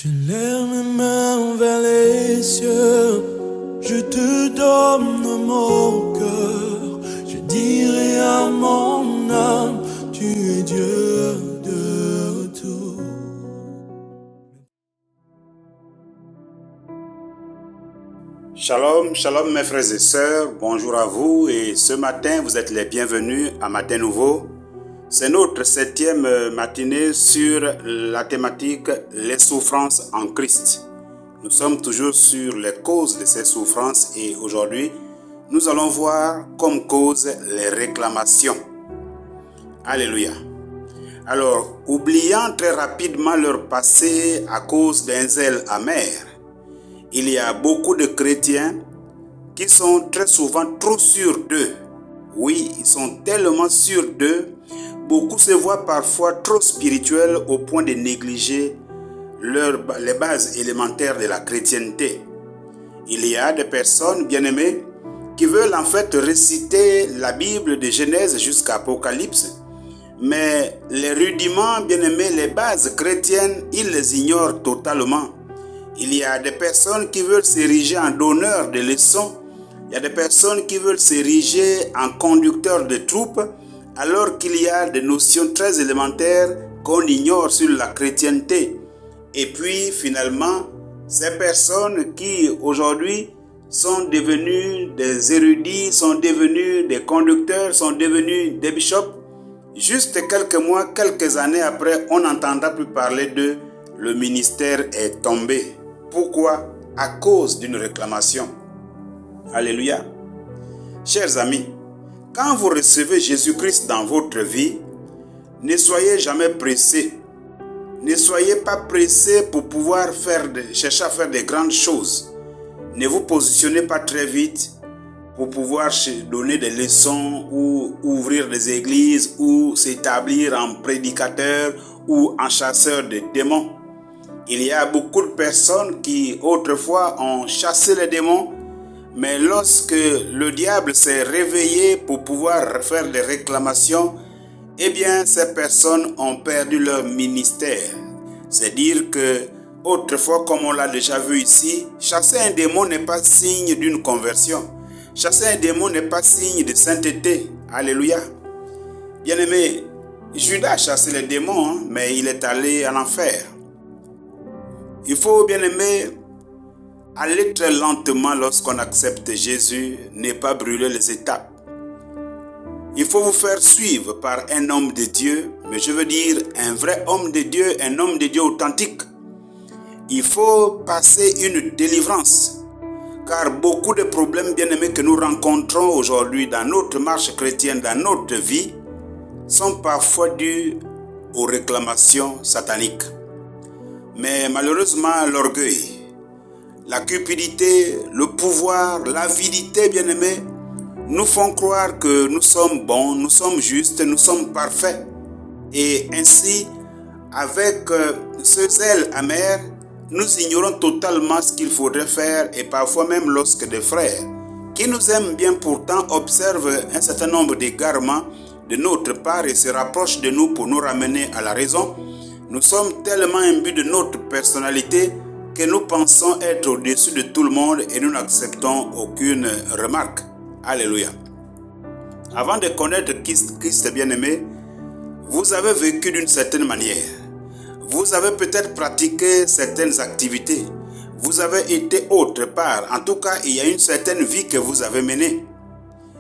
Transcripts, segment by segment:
Je lève mes mains vers les cieux, je te donne mon cœur, je dirai à mon âme, tu es Dieu de tout. Shalom, shalom mes frères et sœurs, bonjour à vous et ce matin vous êtes les bienvenus à Matin Nouveau. C'est notre 7e matinée sur la thématique les souffrances en Christ. Nous sommes toujours sur les causes de ces souffrances et aujourd'hui nous allons voir comme cause les réclamations. Alléluia. Alors, oubliant très rapidement leur passé à cause d'un zèle amer, il y a beaucoup de chrétiens qui sont très souvent trop sûrs d'eux. Oui, ils sont tellement sûrs d'eux. Beaucoup se voient parfois trop spirituels au point de négliger les bases élémentaires de la chrétienté. Il y a des personnes, bien-aimées, qui veulent en fait réciter la Bible de Genèse jusqu'à Apocalypse, mais les rudiments, bien-aimés, les bases chrétiennes, ils les ignorent totalement. Il y a des personnes qui veulent s'ériger en donneurs de leçons. Il y a des personnes qui veulent s'ériger en conducteurs de troupes, alors qu'il y a des notions très élémentaires qu'on ignore sur la chrétienté. Et puis, finalement, ces personnes qui, aujourd'hui, sont devenues des érudits, sont devenus des conducteurs, sont devenus des bishops, juste quelques mois, quelques années après, on n'entendra plus parler d'eux. Le ministère est tombé. Pourquoi? À cause d'une réclamation. Alléluia. Chers amis, quand vous recevez Jésus-Christ dans votre vie, ne soyez jamais pressés. Ne soyez pas pressés pour pouvoir chercher à faire de grandes choses. Ne vous positionnez pas très vite pour pouvoir donner des leçons ou ouvrir des églises ou s'établir en prédicateur ou en chasseur de démons. Il y a beaucoup de personnes qui autrefois ont chassé les démons, mais lorsque le diable s'est réveillé pour pouvoir faire des réclamations, eh bien ces personnes ont perdu leur ministère. C'est dire que autrefois, comme on l'a déjà vu ici, chasser un démon n'est pas signe d'une conversion. Chasser un démon n'est pas signe de sainteté. Alléluia. Bien-aimé, Judas a chassé les démons, mais il est allé en enfer. Il faut, bien aimer, aller très lentement lorsqu'on accepte Jésus, ne pas brûler les étapes. Il faut vous faire suivre par un homme de Dieu, mais je veux dire un vrai homme de Dieu, un homme de Dieu authentique. Il faut passer une délivrance, car beaucoup de problèmes, bien aimés, que nous rencontrons aujourd'hui dans notre marche chrétienne, dans notre vie, sont parfois dus aux réclamations sataniques. Mais malheureusement, l'orgueil, la cupidité, le pouvoir, l'avidité, bien-aimés, nous font croire que nous sommes bons, nous sommes justes, nous sommes parfaits. Et ainsi, avec ce zèle amer, nous ignorons totalement ce qu'il faudrait faire et parfois même lorsque des frères, qui nous aiment bien pourtant, observent un certain nombre d'égarements de notre part et se rapprochent de nous pour nous ramener à la raison. Nous sommes tellement imbus de notre personnalité que nous pensons être au-dessus de tout le monde et nous n'acceptons aucune remarque. Alléluia. Avant de connaître Christ bien-aimé, vous avez vécu d'une certaine manière. Vous avez peut-être pratiqué certaines activités. Vous avez été autre part. En tout cas, il y a une certaine vie que vous avez menée.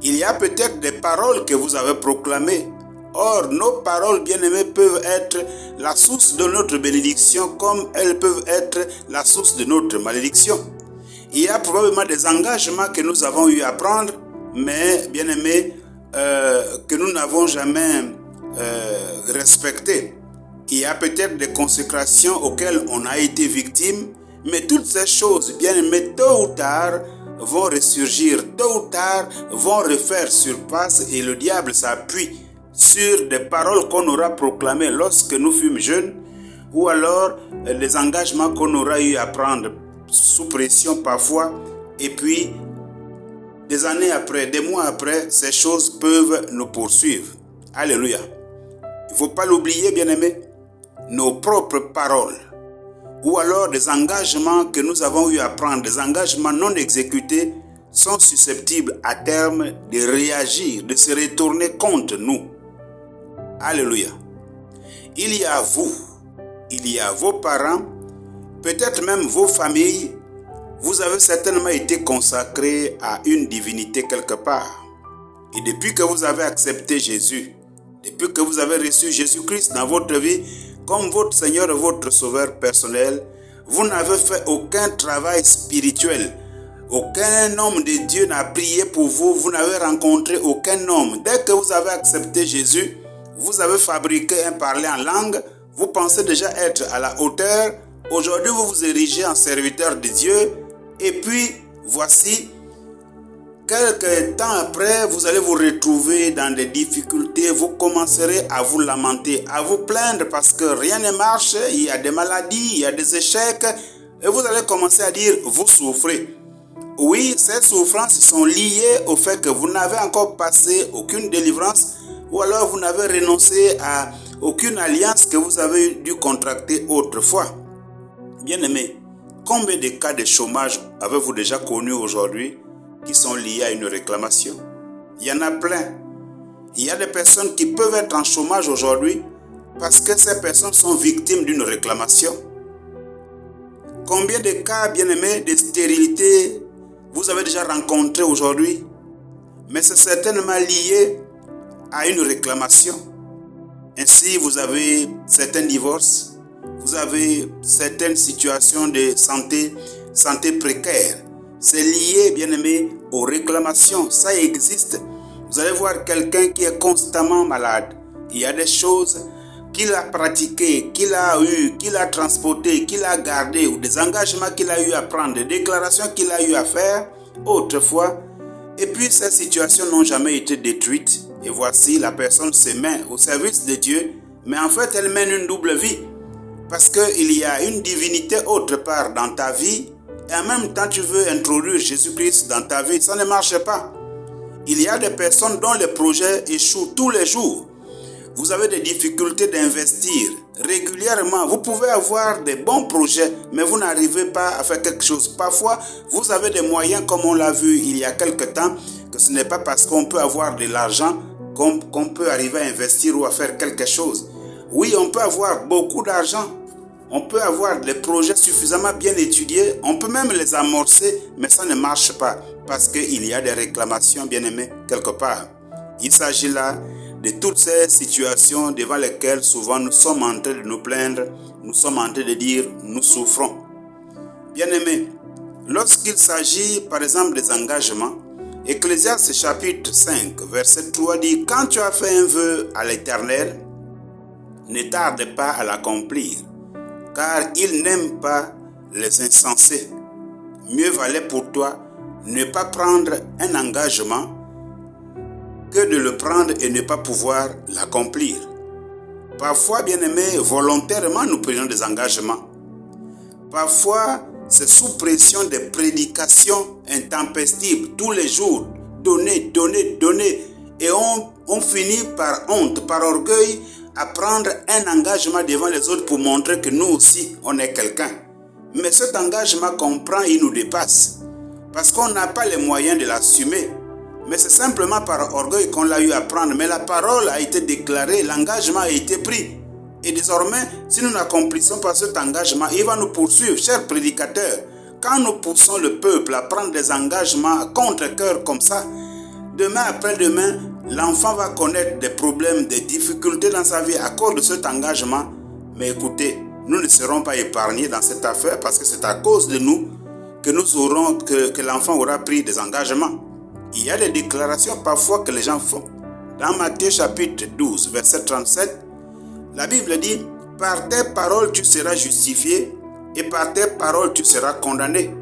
Il y a peut-être des paroles que vous avez proclamées. Or, nos paroles bien-aimées peuvent être la source de notre bénédiction comme elles peuvent être la source de notre malédiction. Il y a probablement des engagements que nous avons eu à prendre, mais bien-aimés, que nous n'avons jamais respectés. Il y a peut-être des consécrations auxquelles on a été victime, mais toutes ces choses, bien-aimés, tôt ou tard, vont ressurgir, tôt ou tard, vont refaire surface et le diable s'appuie sur des paroles qu'on aura proclamées lorsque nous fûmes jeunes, ou alors les engagements qu'on aura eu à prendre sous pression parfois, et puis des années après, des mois après, ces choses peuvent nous poursuivre. Alléluia. Il ne faut pas l'oublier, bien-aimés, nos propres paroles ou alors des engagements que nous avons eu à prendre, des engagements non exécutés, sont susceptibles à terme de réagir, de se retourner contre nous. Alléluia. Il y a vous, il y a vos parents, peut-être même vos familles. Vous avez certainement été consacrés à une divinité quelque part. Et depuis que vous avez accepté Jésus, depuis que vous avez reçu Jésus-Christ dans votre vie, comme votre Seigneur et votre Sauveur personnel, vous n'avez fait aucun travail spirituel. Aucun homme de Dieu n'a prié pour vous. Vous n'avez rencontré aucun homme. Dès que vous avez accepté Jésus, vous avez fabriqué un parler en langue. Vous pensez déjà être à la hauteur. Aujourd'hui, vous vous érigez en serviteur de Dieu. Et puis, voici, quelques temps après, vous allez vous retrouver dans des difficultés. Vous commencerez à vous lamenter, à vous plaindre parce que rien ne marche. Il y a des maladies, il y a des échecs. Et vous allez commencer à dire, vous souffrez. Oui, ces souffrances sont liées au fait que vous n'avez encore passé aucune délivrance ou alors vous n'avez renoncé à aucune alliance que vous avez dû contracter autrefois. Bien-aimés, combien de cas de chômage avez-vous déjà connus aujourd'hui qui sont liés à une réclamation? Il y en a plein. Il y a des personnes qui peuvent être en chômage aujourd'hui parce que ces personnes sont victimes d'une réclamation. Combien de cas, bien-aimés, de stérilité vous avez déjà rencontré aujourd'hui? Mais c'est certainement lié à une réclamation. Ainsi, vous avez certains divorces, vous avez certaines situations de santé précaire. C'est lié, bien aimé, aux réclamations. Ça existe. Vous allez voir quelqu'un qui est constamment malade. Il y a des choses qu'il a pratiquées, qu'il a eues, qu'il a transportées, qu'il a gardées, ou des engagements qu'il a eu à prendre, des déclarations qu'il a eu à faire autrefois. Et puis ces situations n'ont jamais été détruites. Et voici, la personne se met au service de Dieu, mais en fait elle mène une double vie. Parce qu'il y a une divinité autre part dans ta vie, et en même temps tu veux introduire Jésus-Christ dans ta vie. Ça ne marche pas. Il y a des personnes dont les projets échouent tous les jours. Vous avez des difficultés d'investir régulièrement. Vous pouvez avoir des bons projets, mais vous n'arrivez pas à faire quelque chose. Parfois, vous avez des moyens, comme on l'a vu il y a quelque temps, que ce n'est pas parce qu'on peut avoir de l'argent qu'on peut arriver à investir ou à faire quelque chose. Oui, on peut avoir beaucoup d'argent. On peut avoir des projets suffisamment bien étudiés. On peut même les amorcer, mais ça ne marche pas parce qu'il y a des réclamations, bien aimés, quelque part. Il s'agit là de toutes ces situations devant lesquelles souvent nous sommes en train de nous plaindre, nous sommes en train de dire nous souffrons. Bien-aimés, lorsqu'il s'agit par exemple des engagements, Ecclésiaste chapitre 5, verset 3 dit « Quand tu as fait un vœu à l'Éternel, ne tarde pas à l'accomplir, car il n'aime pas les insensés. Mieux valait pour toi ne pas prendre un engagement que de le prendre et ne pas pouvoir l'accomplir. » Parfois, bien-aimés, volontairement, nous prenons des engagements. Parfois, c'est sous pression des prédications intempestives, tous les jours, donner. Et on finit par honte, par orgueil, à prendre un engagement devant les autres pour montrer que nous aussi, on est quelqu'un. Mais cet engagement qu'on prend, il nous dépasse. Parce qu'on n'a pas les moyens de l'assumer. Mais c'est simplement par orgueil qu'on l'a eu à prendre. Mais la parole a été déclarée, l'engagement a été pris. Et désormais, si nous n'accomplissons pas cet engagement, il va nous poursuivre, chers prédicateurs. Quand nous poussons le peuple à prendre des engagements à contre-cœur comme ça, demain après-demain, l'enfant va connaître des problèmes, des difficultés dans sa vie à cause de cet engagement. Mais écoutez, nous ne serons pas épargnés dans cette affaire parce que c'est à cause de nous que l'enfant aura pris des engagements. Il y a des déclarations parfois que les gens font. Dans Matthieu chapitre 12, verset 37, la Bible dit « Par tes paroles tu seras justifié et par tes paroles tu seras condamné. »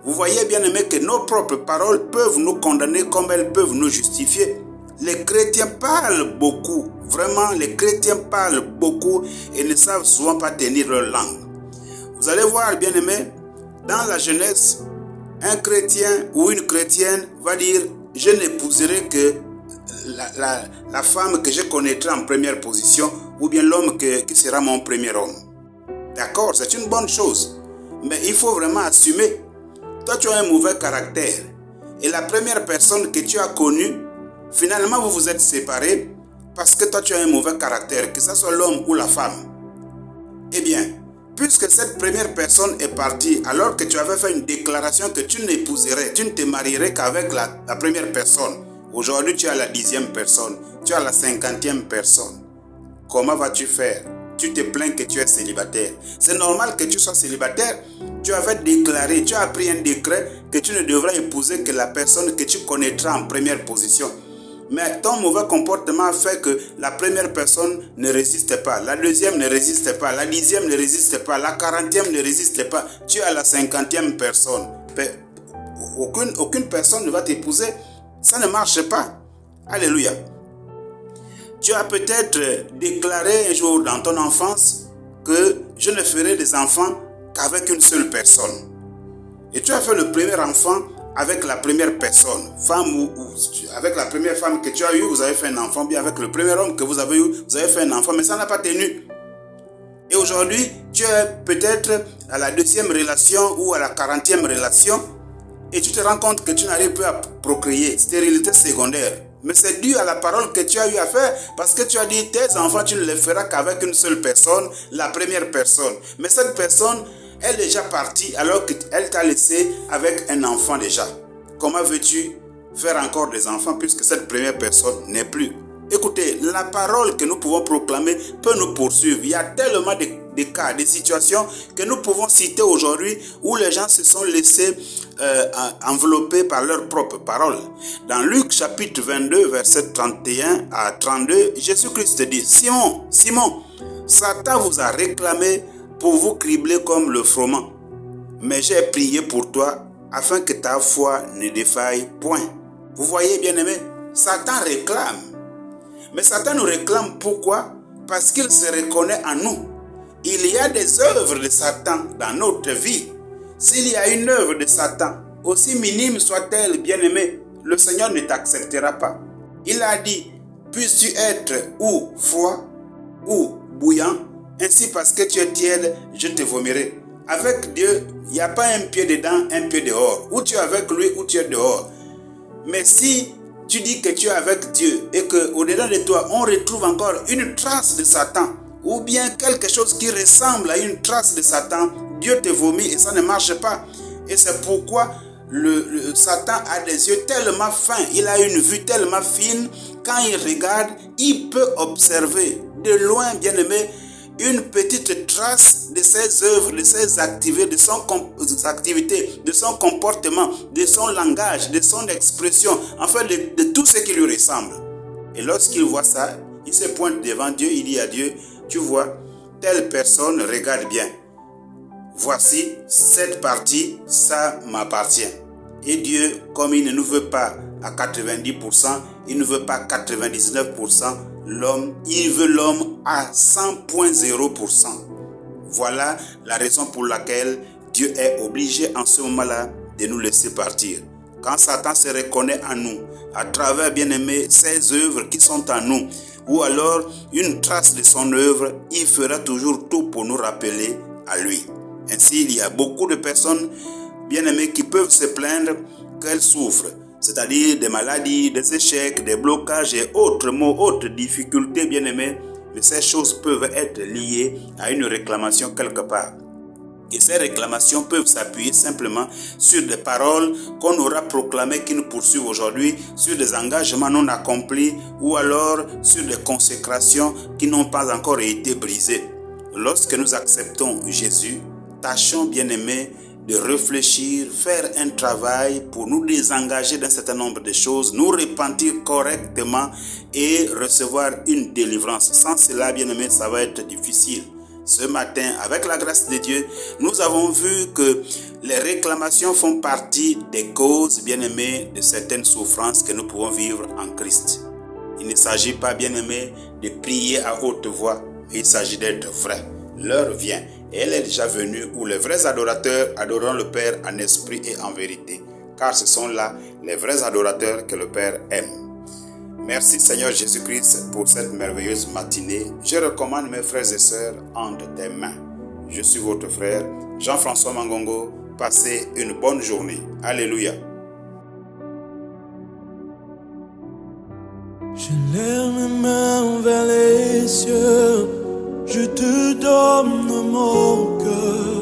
Vous voyez bien aimé que nos propres paroles peuvent nous condamner comme elles peuvent nous justifier. Les chrétiens parlent beaucoup, vraiment les chrétiens parlent beaucoup et ne savent souvent pas tenir leur langue. Vous allez voir bien aimé, dans la Genèse, un chrétien ou une chrétienne va dire « Je n'épouserai que la femme que je connaîtrai en première position ou bien l'homme qui sera mon premier homme. » D'accord, c'est une bonne chose. Mais il faut vraiment assumer. Toi, tu as un mauvais caractère. Et la première personne que tu as connue, finalement, vous vous êtes séparés parce que toi, tu as un mauvais caractère, que ce soit l'homme ou la femme. Eh bien, puisque cette première personne est partie, alors que tu avais fait une déclaration que tu n'épouserais, tu ne te marierais qu'avec la première personne. Aujourd'hui, tu as la 10e personne, tu as la 50e personne. Comment vas-tu faire? Tu te plains que tu es célibataire. C'est normal que tu sois célibataire. Tu avais déclaré, tu as pris un décret que tu ne devras épouser que la personne que tu connaîtras en première position. Mais ton mauvais comportement fait que la première personne ne résiste pas, la deuxième ne résiste pas, la 10e ne résiste pas, la 40e ne résiste pas. Tu as la 50e personne. Aucune personne ne va t'épouser. Ça ne marche pas. Alléluia. Tu as peut-être déclaré un jour dans ton enfance que je ne ferai des enfants qu'avec une seule personne. Et tu as fait le premier enfant avec la première personne, femme ou avec la première femme que tu as eue, vous avez fait un enfant, bien avec le premier homme que vous avez eu, vous avez fait un enfant, mais ça n'a pas tenu. Et aujourd'hui, tu es peut-être à la 2e relation ou à la 40e relation et tu te rends compte que tu n'arrives plus à procréer, stérilité secondaire. Mais c'est dû à la parole que tu as eu à faire parce que tu as dit tes enfants, tu ne les feras qu'avec une seule personne, la première personne. Mais cette personne est déjà partie alors qu'elle t'a laissé avec un enfant déjà. Comment veux-tu faire encore des enfants puisque cette première personne n'est plus? Écoutez, la parole que nous pouvons proclamer peut nous poursuivre. Il y a tellement de cas, de situations que nous pouvons citer aujourd'hui où les gens se sont laissés enveloppés par leurs propres paroles. Dans Luc chapitre 22, verset 31 à 32, Jésus-Christ dit, Simon, Simon, Satan vous a réclamé pour vous cribler comme le froment. Mais j'ai prié pour toi afin que ta foi ne défaille point. Vous voyez, bien-aimés, Satan réclame. Mais Satan nous réclame pourquoi? Parce qu'il se reconnaît en nous. Il y a des œuvres de Satan dans notre vie. S'il y a une œuvre de Satan, aussi minime soit-elle, bien-aimé, le Seigneur ne t'acceptera pas. Il a dit, puisses-tu être ou froid ou bouillant, ainsi parce que tu es tiède, je te vomirai. Avec Dieu, il n'y a pas un pied dedans, un pied dehors. Ou tu es avec lui, ou tu es dehors. Mais si tu dis que tu es avec Dieu et qu'au-delà de toi, on retrouve encore une trace de Satan ou bien quelque chose qui ressemble à une trace de Satan, Dieu te vomit et ça ne marche pas. Et c'est pourquoi le Satan a des yeux tellement fins, il a une vue tellement fine, quand il regarde, il peut observer de loin, bien-aimé, une petite trace de ses œuvres, de ses activités, de son comportement, de son langage, de son expression, enfin de tout ce qui lui ressemble. Et lorsqu'il voit ça, il se pointe devant Dieu, il dit à Dieu, tu vois, telle personne, regarde bien. Voici, cette partie, ça m'appartient. Et Dieu, comme il ne nous veut pas à 90%, il ne veut pas 99%, l'homme, il veut l'homme à 100.0%. Voilà la raison pour laquelle Dieu est obligé en ce moment-là de nous laisser partir. Quand Satan se reconnaît en nous, à travers, bien-aimé, ses œuvres qui sont en nous, ou alors une trace de son œuvre, il fera toujours tout pour nous rappeler à lui. Ainsi, il y a beaucoup de personnes, bien-aimées, qui peuvent se plaindre qu'elles souffrent, c'est-à-dire des maladies, des échecs, des blocages et autres maux, autres difficultés, bien-aimés. Mais ces choses peuvent être liées à une réclamation quelque part. Et ces réclamations peuvent s'appuyer simplement sur des paroles qu'on aura proclamées qui nous poursuivent aujourd'hui, sur des engagements non accomplis ou alors sur des consécrations qui n'ont pas encore été brisées. Lorsque nous acceptons Jésus, tâchons, bien-aimés, de réfléchir, faire un travail pour nous désengager d'un certain nombre de choses, nous repentir correctement et recevoir une délivrance. Sans cela, bien-aimés, ça va être difficile. Ce matin, avec la grâce de Dieu, nous avons vu que les réclamations font partie des causes, bien-aimés, de certaines souffrances que nous pouvons vivre en Christ. Il ne s'agit pas, bien-aimés, de prier à haute voix, mais il s'agit d'être vrai. L'heure vient, et elle est déjà venue, où les vrais adorateurs adoreront le Père en esprit et en vérité, car ce sont là les vrais adorateurs que le Père aime. Merci Seigneur Jésus-Christ pour cette merveilleuse matinée. Je recommande mes frères et sœurs entre tes mains. Je suis votre frère Jean-François Mangongo. Passez une bonne journée. Alléluia. Je lève mes mains vers les cieux, je te donne mon cœur.